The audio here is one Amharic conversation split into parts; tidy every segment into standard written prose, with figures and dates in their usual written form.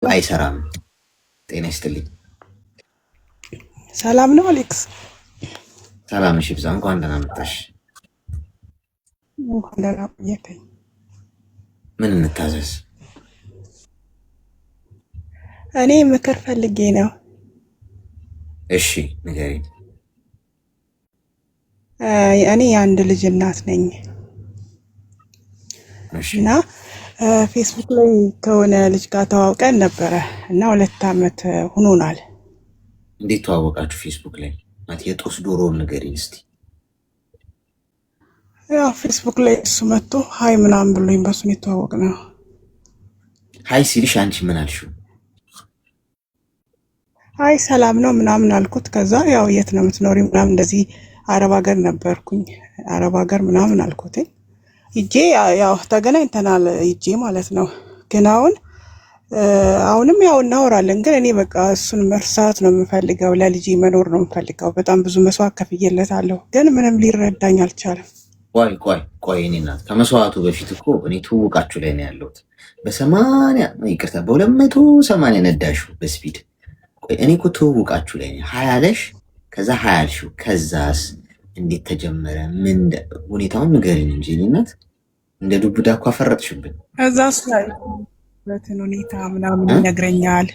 አይሰራም። ጤና ይስጥልኝ። ሰላም ነው አሌክስ? ሰላም እሺ፣ ብዛ እንኳን ደህና መጣሽ። እንኳን ደህና ቆየኸኝ። ምን እንታዘዝ? እኔ ምክር ፈልጌ ነው። እሺ ንገሪኝ። እኔ የአንድ ልጅ እናት ነኝ እሺ እና ፌስቡክ ላይ ከሆነ ልጅ ጋር ተዋውቀን ነበረ እና 2 ዓመት ሆኖናል። እንዴት ተዋወቃችሁ? ፌስቡክ ላይ ማለት የጦስ ዶሮውን ንገሪኝ እስቲ። ያው ፌስቡክ ላይ እሱ መጥቶ ሀይ ምናምን ብሎኝ በሱን የተዋወቅ ነው። ሀይ ሲልሽ አንቺ ምን አልሽው? ሀይ ሰላም ነው ምናምን አልኩት። ከዛ ያው የት ነው የምትኖሪ ምናምን እንደዚህ አረብ ሀገር ነበርኩኝ አረብ ሀገር ምናምን አልኩትኝ። ይጄ ያው ተገናኝተናል ይጄ ማለት ነው። ግን አሁንም ያው እናወራለን። ግን እኔ በቃ እሱን መርሳት ነው የምፈልገው፣ ለልጄ መኖር ነው የምፈልገው። በጣም ብዙ መስዋዕት ከፍዬለታለሁ፣ ግን ምንም ሊረዳኝ አልቻለም። ቆይ እኔ እናት ከመስዋዕቱ በፊት እኮ እኔ ትውውቃችሁ ላይ ነው ያለሁት። በ80 ይቅርታ በ280 ነዳሹ በስፒድ። ቆይ እኔ እኮ ትውውቃችሁ ላይ ነው። ሀያ አለሽ፣ ከዛ ሀያ አልሽው፣ ከዛስ እንዴት ተጀመረ? ምን ሁኔታውን ንገሪኝ እንጂ እኔ እናት እንደ ዱብዳ እኮ አፈረጥሽብን። ከዛ ያለበትን ሁኔታ ምናምን ይነግረኛል።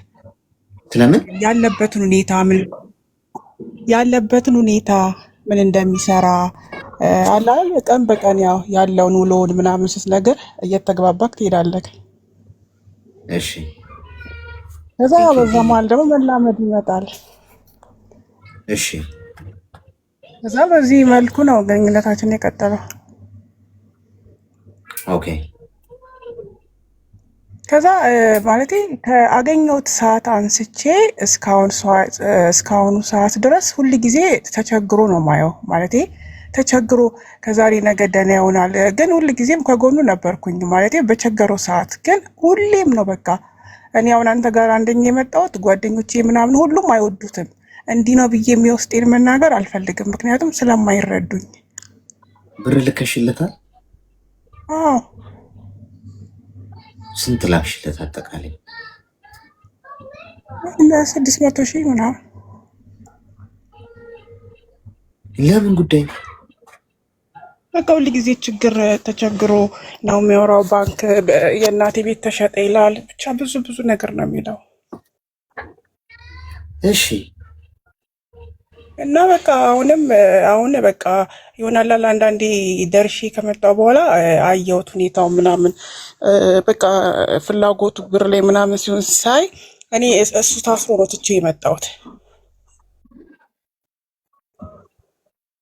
ስለምን ያለበትን ሁኔታ ምን እንደሚሰራ አላል ቀን በቀን ያው ያለውን ውሎውን ምናምን ስትነግር እየተግባባክ ትሄዳለህ። እሺ ከዛ በዛ መሀል ደግሞ መላመድ ይመጣል። እሺ ከዛ በዚህ መልኩ ነው ግንኙነታችን የቀጠለው። ኦኬ ከዛ ማለቴ ከአገኘሁት ሰዓት አንስቼ እስካሁኑ ሰዓት ድረስ ሁል ጊዜ ተቸግሮ ነው ማየው። ማለቴ ተቸግሮ ከዛሬ ነገ ደህና ይሆናል። ግን ሁል ጊዜም ከጎኑ ነበርኩኝ ማለቴ በቸገረው ሰዓት። ግን ሁሌም ነው በቃ እኔ አሁን አንተ ጋር አንደኛ የመጣሁት ጓደኞቼ ምናምን ሁሉም አይወዱትም። እንዲህ ነው ብዬ የሚወስጤን መናገር አልፈልግም፣ ምክንያቱም ስለማይረዱኝ። ብር ልከሽለታል? አዎ። ስንት ላክሽለት አጠቃላይ? 600,000 ምናምን። ለምን ጉዳይ? በቃ ሁል ጊዜ ተቸግሮ ነው የሚያወራው። ባንክ የእናቴ ቤት ተሸጠ ይላል። ብቻ ብዙ ነገር ነው የሚለው። እሺ እና በቃ አሁን በቃ ይሆናል አንዳንዴ ደርሼ ከመጣሁ በኋላ አየሁት ሁኔታው ምናምን በቃ ፍላጎቱ ብር ላይ ምናምን ሲሆን ሳይ እኔ እሱ ታስሮ ነው ትቼ የመጣሁት።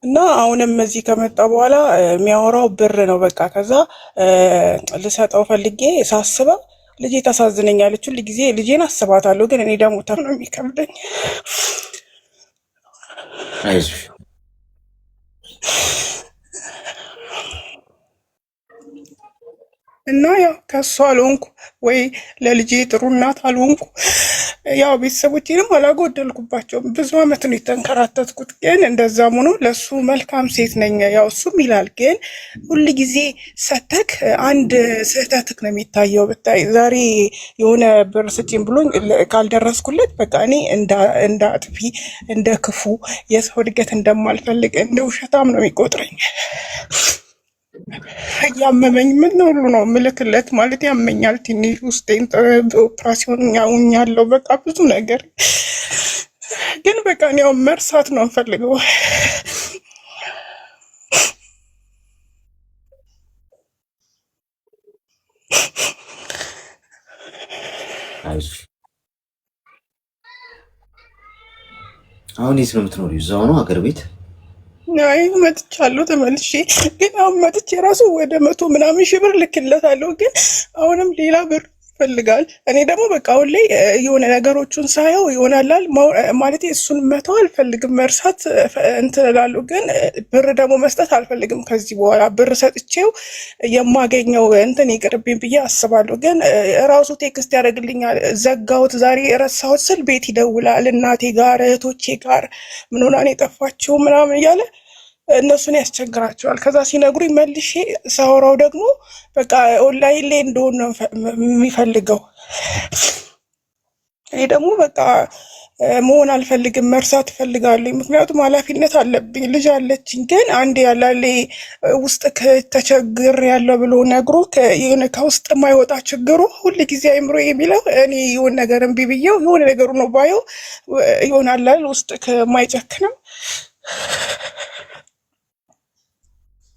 እና አሁንም እዚህ ከመጣ በኋላ የሚያወራው ብር ነው በቃ። ከዛ ልሰጠው ፈልጌ ሳስበው ልጄ ታሳዝነኛለች። ሁል ጊዜ ልጄን አስባታለሁ፣ ግን እኔ ደግሞ ነው የሚከብደኝ። አይዞሽ እና ያው ከሱ አልሆንኩ ወይ ለልጄ ጥሩ እናት አልሆንኩ። ያው ቤተሰቦቼንም አላጎደልኩባቸውም። ብዙ አመት ነው የተንከራተትኩት። ግን እንደዛም ሆኖ ለሱ መልካም ሴት ነኝ ያው እሱም ይላል። ግን ሁል ጊዜ ሰተክ አንድ ስህተትክ ነው የሚታየው። ብታይ ዛሬ የሆነ ብር ስጪኝ ብሎኝ ካልደረስኩለት በቃ እኔ እንደ አጥፊ፣ እንደ ክፉ፣ የሰው እድገት እንደማልፈልግ እንደ ውሸታም ነው የሚቆጥረኝ። ያመመኝ ምን ሁሉ ነው ምልክለት ማለት ያመኛል። ትንሽ ውስጤን ኦፕራሲዮን ያውኛለው በቃ ብዙ ነገር። ግን በቃ ያው መርሳት ነው እንፈልገው። አይዞሽ። አሁን የት ነው የምትኖሪው? እዛው ነው ሀገር ቤት? አይ መጥቻለሁ ተመልሼ። ግን አሁን መጥቼ ራሱ ወደ 100 ምናምን ሺህ ብር ልክለታለሁ። ግን አሁንም ሌላ ብር ይፈልጋል። እኔ ደግሞ በቃ አሁን ላይ የሆነ ነገሮቹን ሳየው ይሆናላል ማለት እሱን መተው አልፈልግም፣ መርሳት እንትን እላለሁ። ግን ብር ደግሞ መስጠት አልፈልግም። ከዚህ በኋላ ብር ሰጥቼው የማገኘው እንትን ይቅርብኝ ብዬ አስባለሁ። ግን ራሱ ቴክስት ያደርግልኛል። ዘጋሁት ዛሬ ረሳሁት ስል ቤት ይደውላል። እናቴ ጋር እህቶቼ ጋር ምን ሆና ነው የጠፋችው ምናምን እያለ እነሱን ያስቸግራቸዋል። ከዛ ሲነግሩኝ መልሼ ሳወራው ደግሞ በቃ ኦንላይን ላይ እንደሆነ ነው የሚፈልገው። እኔ ደግሞ በቃ መሆን አልፈልግም፣ መርሳት እፈልጋለሁ። ምክንያቱም ኃላፊነት አለብኝ፣ ልጅ አለችኝ። ግን አንድ ያላለ ውስጥ ተቸግር ያለው ብሎ ነግሮ የሆነ ከውስጥ የማይወጣ ችግሩ ሁል ጊዜ አይምሮ የሚለው እኔ የሆነ ነገር እምቢ ብዬው የሆነ ነገሩ ነው ባየው ይሆናል ውስጥ ከማይጨክነው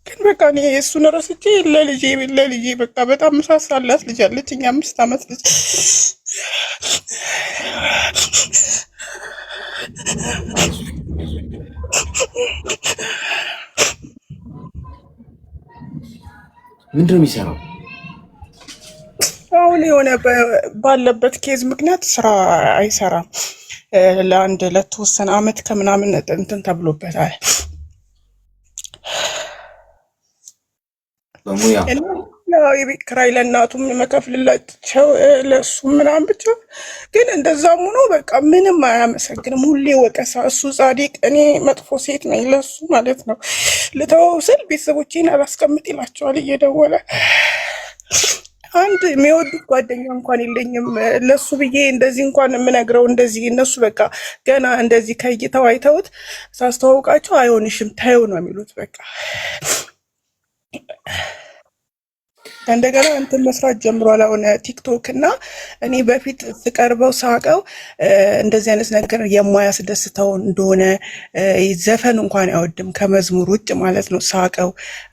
ግን በቃ እኔ እሱን ረስቼ ለልጄ በቃ በጣም ምሳሳላት ልጅ አለችኝ፣ 5 ዓመት ልጅ ምንድነው የሚሰራው? አሁን የሆነ ባለበት ኬዝ ምክንያት ስራ አይሰራም። ለተወሰነ አመት ከምናምን እንትን ተብሎበታል። በሙያ የቤት ኪራይ ለእናቱም መከፍልላቸው ለእሱ ምናምን ብቻ። ግን እንደዛም ሆኖ በቃ ምንም አያመሰግንም። ሁሌ ወቀሳ። እሱ ጻድቅ፣ እኔ መጥፎ ሴት ነኝ ለሱ ማለት ነው። ልተወው ስል ቤተሰቦቼን አላስቀምጥ ይላቸዋል እየደወለ። አንድ የሚወዱት ጓደኛ እንኳን የለኝም ለሱ ብዬ እንደዚህ እንኳን የምነግረው። እንደዚህ እነሱ በቃ ገና እንደዚህ ከይተው አይተውት ሳስተዋውቃቸው አይሆንሽም ታየው ነው የሚሉት በቃ። እንደገና እንትን መስራት ጀምሯል አሁን ቲክቶክ። እና እኔ በፊት ስቀርበው ሳቀው እንደዚህ አይነት ነገር የማያስደስተው እንደሆነ ዘፈን እንኳን አይወድም ከመዝሙር ውጭ ማለት ነው ሳቀው።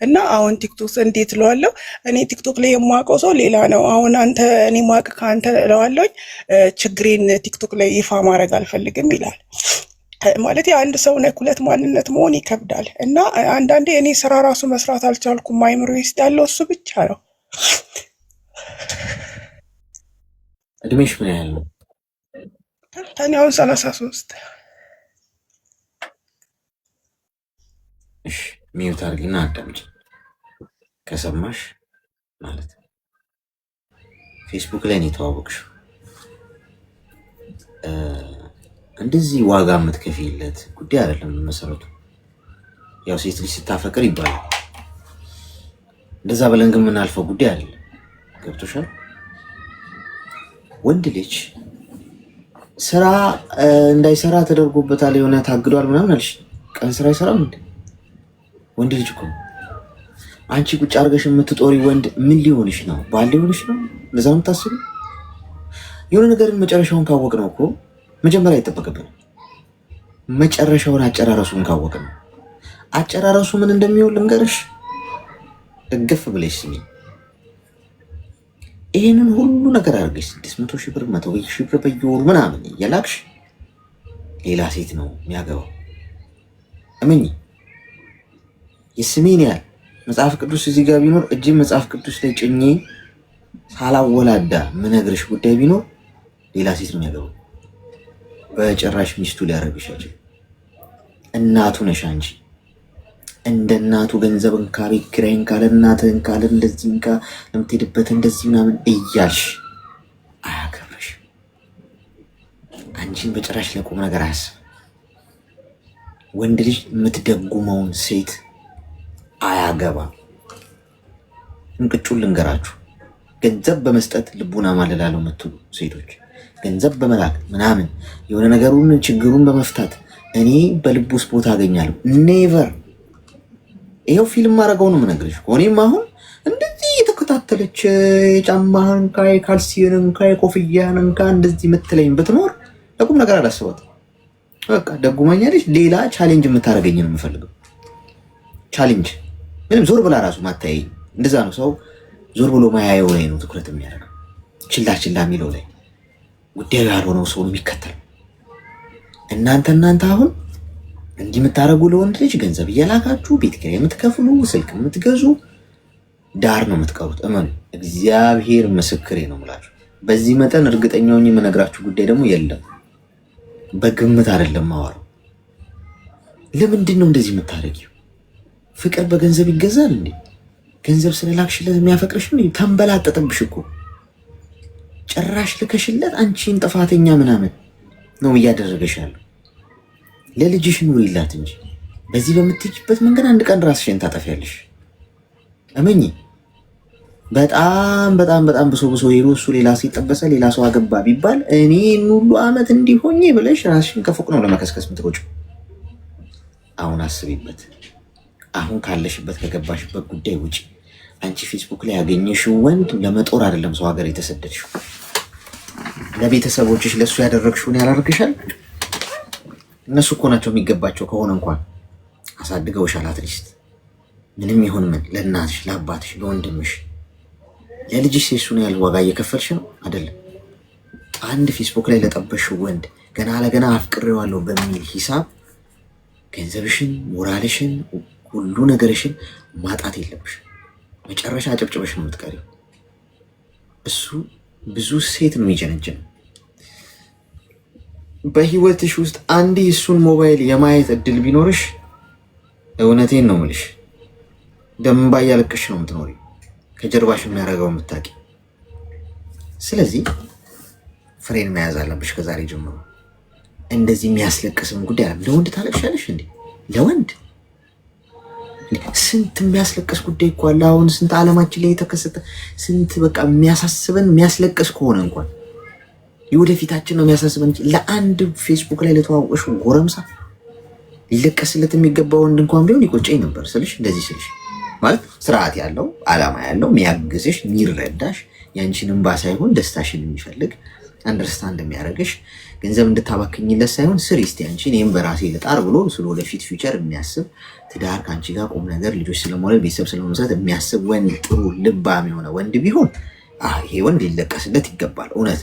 እና አሁን ቲክቶክ እንዴት እለዋለሁ እኔ ቲክቶክ ላይ የማውቀው ሰው ሌላ ነው። አሁን አንተ እኔ ማቅ ከአንተ እለዋለሁኝ ችግሬን ቲክቶክ ላይ ይፋ ማድረግ አልፈልግም ይላል። ማለት የአንድ ሰው ነክ ሁለት ማንነት መሆን ይከብዳል። እና አንዳንዴ እኔ ስራ ራሱ መስራት አልቻልኩም። አይምሮ ውስጥ ያለው እሱ ብቻ ነው። እድሜሽ ምን ያህል ነው? እኔ አሁን 33። እሺ ሚዩት አድርጊና አዳምጪ ከሰማሽ ማለት ነው። ፌስቡክ ላይ ነው የተዋወቅሽው። እንደዚህ ዋጋ የምትከፊለት ጉዳይ አይደለም መሰረቱ። ያው ሴት ልጅ ስታፈቅር ይባላል። እንደዛ ብለን ግን የምናልፈው ጉዳይ አይደለም። ገብቶሻል? ወንድ ልጅ ስራ እንዳይሰራ ተደርጎበታል፣ የሆነ ታግዷል ምናምን አልሽ። ቀን ስራ አይሰራም እንዴ? ወንድ ልጅ እኮ አንቺ ቁጭ አድርገሽ የምትጦሪ ወንድ ምን ሊሆንሽ ነው? ባል ሊሆንሽ ነው? እንደዛ ነው የምታስቢው? የሆነ ነገርን መጨረሻውን ካወቅ ነው እኮ መጀመሪያ አይጠበቅብን። መጨረሻውን አጨራረሱን ካወቅ ነው። አጨራረሱ ምን እንደሚሆን ልንገርሽ። እግፍ ብለሽ ስሚ። ይሄንን ሁሉ ነገር አድርገሽ 600 ሺህ ብር 100 ሺህ ብር በየወሩ ምናምን እየላክሽ ሌላ ሴት ነው የሚያገባው። እመኚ። የስሜን ያህል መጽሐፍ ቅዱስ እዚህ ጋር ቢኖር እጅ መጽሐፍ ቅዱስ ላይ ጭኜ ሳላወላዳ ምነግርሽ ጉዳይ ቢኖር ሌላ ሴት ነው የሚያገባው። በጭራሽ ሚስቱ ሊያረግሽ አይችልም። እናቱ ነሽ አንቺ። እንደ እናቱ ገንዘብ እንካ፣ ቤት ኪራይን ካለ እናትህን ካለ እንደዚህ እንካ፣ ለምትሄድበት እንደዚህ ምናምን እያልሽ አያከብርሽ። አንቺን በጭራሽ ለቁም ነገር አያስብ። ወንድ ልጅ የምትደጉመውን ሴት አያገባም። እንቅጩን ልንገራችሁ። ገንዘብ በመስጠት ልቡን አማልላለሁ የምትሉ ሴቶች ገንዘብ በመላክ ምናምን የሆነ ነገሩን ችግሩን በመፍታት እኔ በልቡ ውስጥ ቦታ አገኛለሁ። ኔቨር። ይሄው ፊልም ማድረገው ነው የምነግርሽ። እኔም አሁን እንደዚህ የተከታተለች የጫማህን እንካ፣ የካልሲህን እንካ፣ የኮፍያህን እንካ እንደዚህ የምትለኝ ብትኖር ለቁም ነገር አላስባትም። በቃ ደጉማኛለች። ሌላ ቻሌንጅ የምታደርገኝ ነው የምፈልገው። ቻሌንጅ ምንም ዞር ብላ ራሱ ማታየኝ። እንደዛ ነው ሰው ዞር ብሎ ማያየው ላይ ነው ትኩረት የሚያደርገው። ችላ ችላ የሚለው ላይ ጉዳዩ ያልሆነው ሰው የሚከተል። እናንተ አሁን እንዲህ የምታደርጉ ለወንድ ልጅ ገንዘብ እየላካችሁ ቤት ኪራይ የምትከፍሉ ስልክ የምትገዙ ዳር ነው የምትቀሩት። እመኑ፣ እግዚአብሔር ምስክሬ ነው የምላችሁ። በዚህ መጠን እርግጠኛውን የምነግራችሁ ጉዳይ ደግሞ የለም። በግምት አይደለም ማወራው። ለምንድን ነው እንደዚህ የምታደርጊው? ፍቅር በገንዘብ ይገዛል እንዴ? ገንዘብ ስለላክሽለት የሚያፈቅርሽ ነው? ተንበላጠጠብሽ እኮ። ጭራሽ ልከሽለት አንቺን ጥፋተኛ ምናምን ነው እያደረገሽ ያለው። ለልጅሽ ኑሪላት እንጂ በዚህ በምትሄጂበት መንገድ አንድ ቀን ራስሽን ታጠፊያለሽ። እመኚ። በጣም በጣም በጣም ብሶ ሄዶ እሱ ሌላ ሰው ጠበሰ፣ ሌላ ሰው አገባ ቢባል እኔ ሁሉ አመት እንዲሆኝ ብለሽ ራስሽን ከፎቅ ነው ለመከስከስ የምትሮጪው። አሁን አስቢበት። አሁን ካለሽበት ከገባሽበት ጉዳይ ውጪ አንቺ ፌስቡክ ላይ ያገኘሽው ወንድ ለመጦር አይደለም ሰው ሀገር የተሰደድሽው። ለቤተሰቦችሽ ለእሱ ያደረግሽውን ያላርግሻል። እነሱ እኮ ናቸው የሚገባቸው። ከሆነ እንኳን አሳድገውሻል። አትሊስት ምንም ይሁን ምን ለእናትሽ፣ ለአባትሽ፣ ለወንድምሽ፣ ለልጅሽ የሱን ያህል ዋጋ እየከፈልሽ ነው አይደለም? አንድ ፌስቡክ ላይ ለጠበሽው ወንድ ገና ለገና አፍቅሬዋለሁ በሚል ሂሳብ ገንዘብሽን፣ ሞራልሽን፣ ሁሉ ነገርሽን ማጣት የለብሽ። መጨረሻ አጨብጭበሽ ነው የምትቀሪው። እሱ ብዙ ሴት ነው የሚጀነጅን። በህይወትሽ ውስጥ አንድ እሱን ሞባይል የማየት እድል ቢኖርሽ እውነቴን ነው የምልሽ ደምባ እያለቅሽ ነው የምትኖሪ፣ ከጀርባሽ የሚያደርገው የምታውቂ። ስለዚህ ፍሬን መያዝ አለብሽ ከዛሬ ጀምሮ። እንደዚህ የሚያስለቅስም ጉዳይ አለ። ለወንድ ታለቅሻለሽ እንዴ? ለወንድ ስንት የሚያስለቅስ ጉዳይ እኮ አለ። አሁን ስንት ዓለማችን ላይ የተከሰተ ስንት በቃ የሚያሳስበን የሚያስለቅስ ከሆነ እንኳን የወደፊታችን ነው የሚያሳስበን እንጂ ለአንድ ፌስቡክ ላይ ለተዋወቅሽ ጎረምሳ ሊለቀስለት የሚገባ ወንድ እንኳን ቢሆን ይቆጨኝ ነበር ስልሽ፣ እንደዚህ ስልሽ ማለት ስርዓት ያለው ዓላማ ያለው የሚያግዝሽ የሚረዳሽ ያንቺን እንባ ሳይሆን ደስታሽን የሚፈልግ አንደርስታንድ የሚያደርግሽ ገንዘብ እንድታባክኝለት ሳይሆን ስሪ እስቲ አንቺ እኔም በራሴ ልጣር ብሎ ስለ ወደፊት ፊውቸር የሚያስብ ትዳር ከአንቺ ጋር ቁም ነገር ልጆች ስለመውለድ ቤተሰብ ስለመመስረት የሚያስብ ወንድ ጥሩ ልባም የሆነ ወንድ ቢሆን ይሄ ወንድ ሊለቀስለት ይገባል። እውነት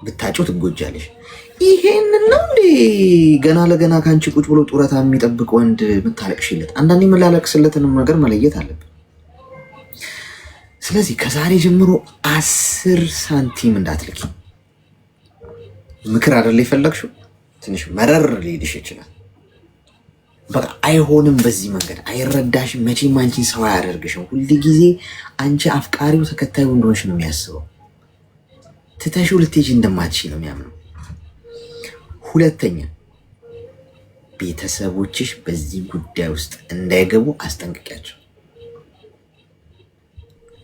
ብታጭው ትጎጃለሽ። ይሄን ነው እንዴ ገና ለገና ከአንቺ ቁጭ ብሎ ጡረታ የሚጠብቅ ወንድ የምታለቅሽለት? አንዳንዴ የምላለቅስለትንም ነገር መለየት አለብን። ስለዚህ ከዛሬ ጀምሮ 10 ሳንቲም እንዳትልኪ። ምክር አይደለ የፈለግሽው? ትንሽ መረር ሊልሽ ይችላል። በቃ አይሆንም፣ በዚህ መንገድ አይረዳሽም። መቼም አንቺን ሰው አያደርግሽም። ሁል ጊዜ አንቺ አፍቃሪው ተከታዩ እንደሆንሽ ነው የሚያስበው። ትተሽው ልትሄጂ እንደማትችይ ነው የሚያምነው። ሁለተኛ ቤተሰቦችሽ በዚህ ጉዳይ ውስጥ እንዳይገቡ አስጠንቅቂያቸው።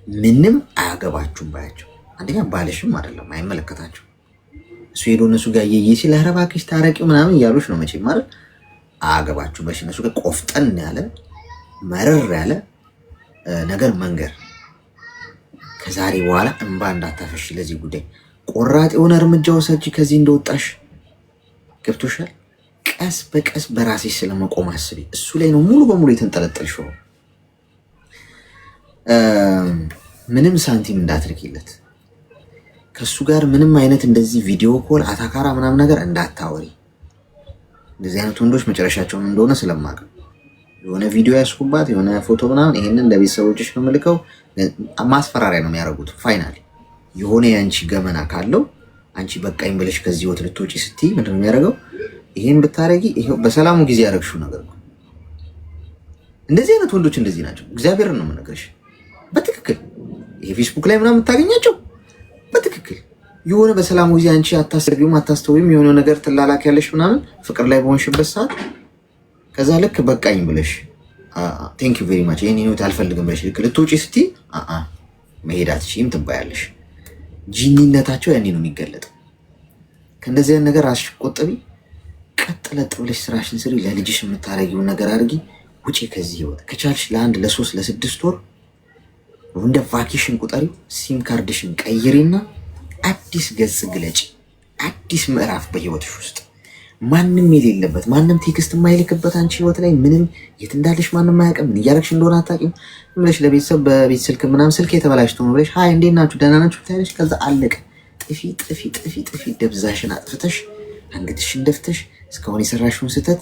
ምንም አያገባችሁም ባያቸው። አንደኛ ባልሽም አይደለም አይመለከታቸው። እሱ ሄዶ እነሱ ጋር ሲል ኧረ እባክሽ ታረቂው ምናምን እያሉሽ ነው መቼም ማለት አያገባችሁ። በሽ እነሱ ጋር ቆፍጠን ያለ መረር ያለ ነገር መንገር። ከዛሬ በኋላ እንባ እንዳታፈሽ። ለዚህ ጉዳይ ቆራጥ የሆነ እርምጃ ወሰጂ። ከዚህ እንደወጣሽ ገብቶሻል። ቀስ በቀስ በራስሽ ስለመቆም አስቢ። እሱ ላይ ነው ሙሉ በሙሉ የተንጠለጠልሽው። ምንም ሳንቲም እንዳትርኪለት። ከሱ ጋር ምንም አይነት እንደዚህ ቪዲዮ ኮል አታካራ ምናምን ነገር እንዳታወሪ። እንደዚህ አይነት ወንዶች መጨረሻቸውን እንደሆነ ስለማውቅ የሆነ ቪዲዮ ያስኩባት የሆነ ፎቶ ምናምን ይሄንን ለቤተሰቦችሽ ነው የምልከው። ማስፈራሪያ ነው የሚያደርጉት። ፋይናሊ የሆነ የአንቺ ገመና ካለው አንቺ በቃኝ ብለሽ ከዚህ ህይወት ልትወጪ ስትይ ምንድን ነው የሚያደርገው? ይሄን ብታረጊ ይሄው በሰላሙ ጊዜ ያደረግሽው ነገር ነው። እንደዚህ አይነት ወንዶች እንደዚህ ናቸው። እግዚአብሔርን ነው የምነግርሽ። በትክክል ይሄ ፌስቡክ ላይ ምናምን የምታገኛቸው በትክክል የሆነ በሰላሙ ጊዜ አንቺ አታስቢውም አታስተውይም የሆነ ነገር ትላላክ ያለሽ ምናምን ፍቅር ላይ በሆንሽበት ሰዓት ከዛ ልክ በቃኝ ብለሽ ቴንክ ዩ ቬሪ ማች ይሄን ህይወት አልፈልግም ብለሽ ልክ ልትወጪ ስትይ መሄድ አትችይም ትባያለሽ። ጂኒነታቸው ያኔ ነው የሚገለጠው። ከእንደዚህ አይነት ነገር ራስሽ ቆጥቢ። ቀጥ ለጥ ብለሽ ስራሽን ስሪ። ለልጅሽ የምታረጊውን ነገር አድርጊ። ውጪ ከዚህ ህይወት። ከቻልሽ ለ1 ለ3 ለ6 ወር እንደ ቫኬሽን ቁጠሪው። ሲም ካርድሽን ቀይሪና አዲስ ገጽ ግለጪ። አዲስ ምዕራፍ በህይወትሽ ውስጥ ማንም የሌለበት ማንም ቴክስት የማይልክበት አንቺ ህይወት ላይ ምንም የት እንዳለሽ ማንም አያውቅም። ምን እያደረግሽ እንደሆነ አታውቂም ብለሽ ለቤተሰብ በቤት ስልክ ምናምን ስልክ የተበላሽቶ ነው ብለሽ ሀይ እንዴት ናችሁ ደህና ናችሁ ታያለሽ። ከዛ አለቀ። ጥፊ ደብዛሽን አጥፍተሽ አንገትሽን ደፍተሽ እስካሁን የሰራሽውን ስህተት